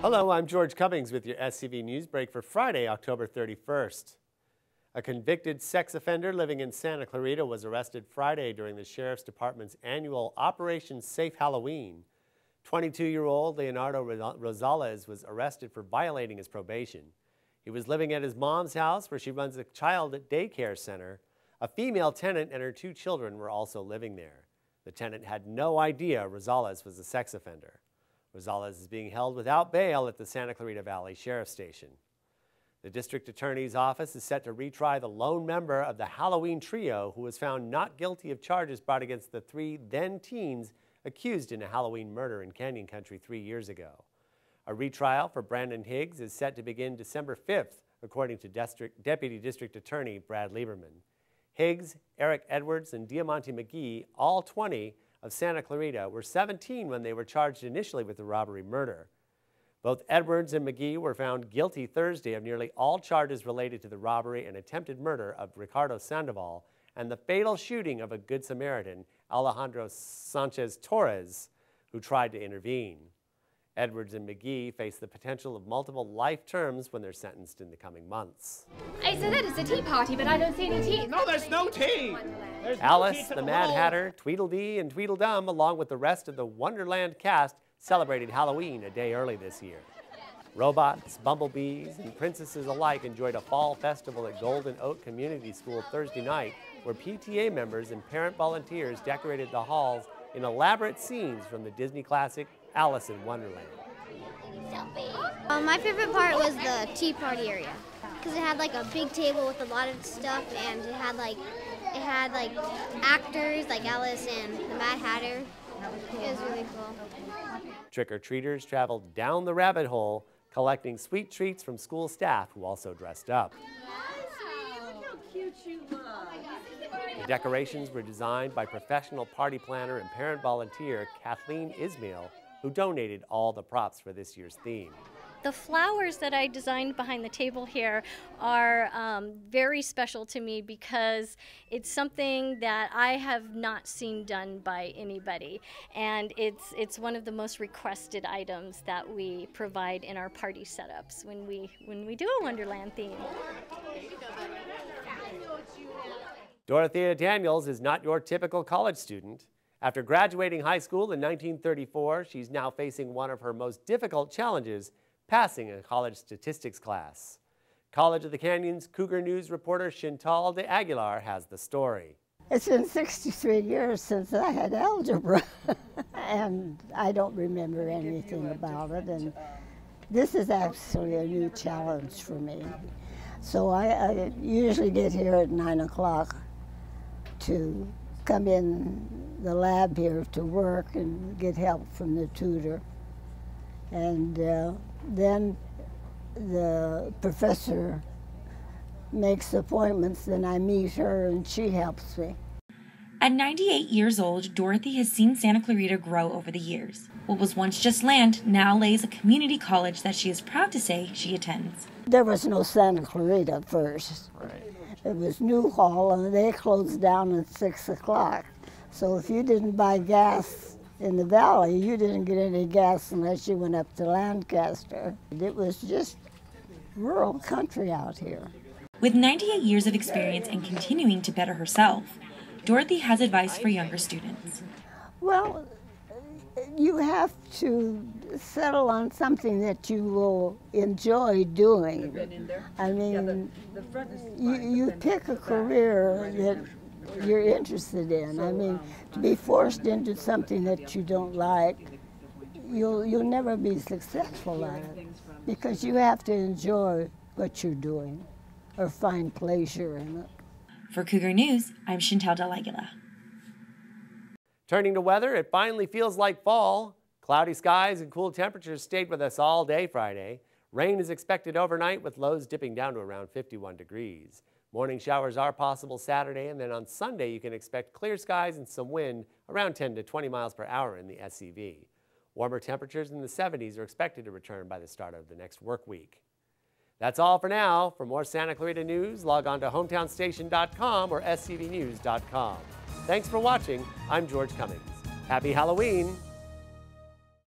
Hello, I'm George Cummings with your SCV NewsBreak for Friday, October 31st. A convicted sex offender living in Santa Clarita was arrested Friday during the Sheriff's Department's annual Operation Safe Halloween. 22-year-old Leonardo Rosales was arrested for violating his probation. He was living at his mom's house, where she runs a child daycare center. A female tenant and her 2 children were also living there. The tenant had no idea Rosales was a sex offender. Rosales is being held without bail at the Santa Clarita Valley Sheriff's Station. The district attorney's office is set to retry the lone member of the Halloween trio who was found not guilty of charges brought against the 3 then-teens accused in a Halloween murder in Canyon Country 3 years ago. A retrial for Brandon Higgs is set to begin December 5th, according to Deputy District Attorney Brad Lieberman. Higgs, Eric Edwards, and Diamante McGee, all 20, of Santa Clarita, were 17 when they were charged initially with the robbery murder. Both Edwards and McGee were found guilty Thursday of nearly all charges related to the robbery and attempted murder of Ricardo Sandoval and the fatal shooting of a Good Samaritan, Alejandro Sanchez Torres, who tried to intervene. Edwards and McGee face the potential of multiple life terms when they're sentenced in the coming months. I said that it's a tea party, but I don't see any tea. No, there's no tea. Alice, the Mad Hatter, Tweedledee, and Tweedledum, along with the rest of the Wonderland cast, celebrated Halloween a day early this year. Robots, bumblebees, and princesses alike enjoyed a fall festival at Golden Oak Community School Thursday night, where PTA members and parent volunteers decorated the halls in elaborate scenes from the Disney classic Alice in Wonderland. My favorite part was the tea party area, because it had like a big table with a lot of stuff, and it had like actors like Alice and the Mad Hatter. It was really cool. Trick-or-treaters traveled down the rabbit hole, collecting sweet treats from school staff who also dressed up. Wow. Look how cute you look. The decorations were designed by professional party planner and parent volunteer Kathleen Ismail, who donated all the props for this year's theme. The flowers that I designed behind the table here are very special to me because it's something that I have not seen done by anybody, and it's one of the most requested items that we provide in our party setups when we do a Wonderland theme. Doreetha Daniels is not your typical college student. After graduating high school in 1934, she's now facing one of her most difficult challenges, passing a college statistics class. College of the Canyon's Cougar News reporter Chantal de Aguilar has the story. It's been 63 years since I had algebra, and I don't remember anything about it, and this is actually a new challenge for me. So I usually get here at 9 o'clock to come in the lab here to work and get help from the tutor. And then the professor makes appointments, then I meet her and she helps me. At 98 years old, Dorothy has seen Santa Clarita grow over the years. What was once just land now lays a community college that she is proud to say she attends. There was no Santa Clarita at first. Right. It was Newhall, and they closed down at 6 o'clock. So if you didn't buy gas in the valley, you didn't get any gas unless you went up to Lancaster. It was just rural country out here. With 98 years of experience and continuing to better herself, Dorothy has advice for younger students. Well, you have to settle on something that you will enjoy doing. I mean, you pick a career that you're interested in. I mean, to be forced into something that you don't like, you'll never be successful at it, because you have to enjoy what you're doing or find pleasure in it. For Cougar News, I'm Chantal de Aguilar. Turning to weather, it finally feels like fall. Cloudy skies and cool temperatures stayed with us all day Friday. Rain is expected overnight with lows dipping down to around 51 degrees. Morning showers are possible Saturday, and then on Sunday you can expect clear skies and some wind around 10 to 20 miles per hour in the SCV. Warmer temperatures in the 70s are expected to return by the start of the next work week. That's all for now. For more Santa Clarita news, log on to hometownstation.com or scvnews.com. Thanks for watching. I'm George Cummings. Happy Halloween.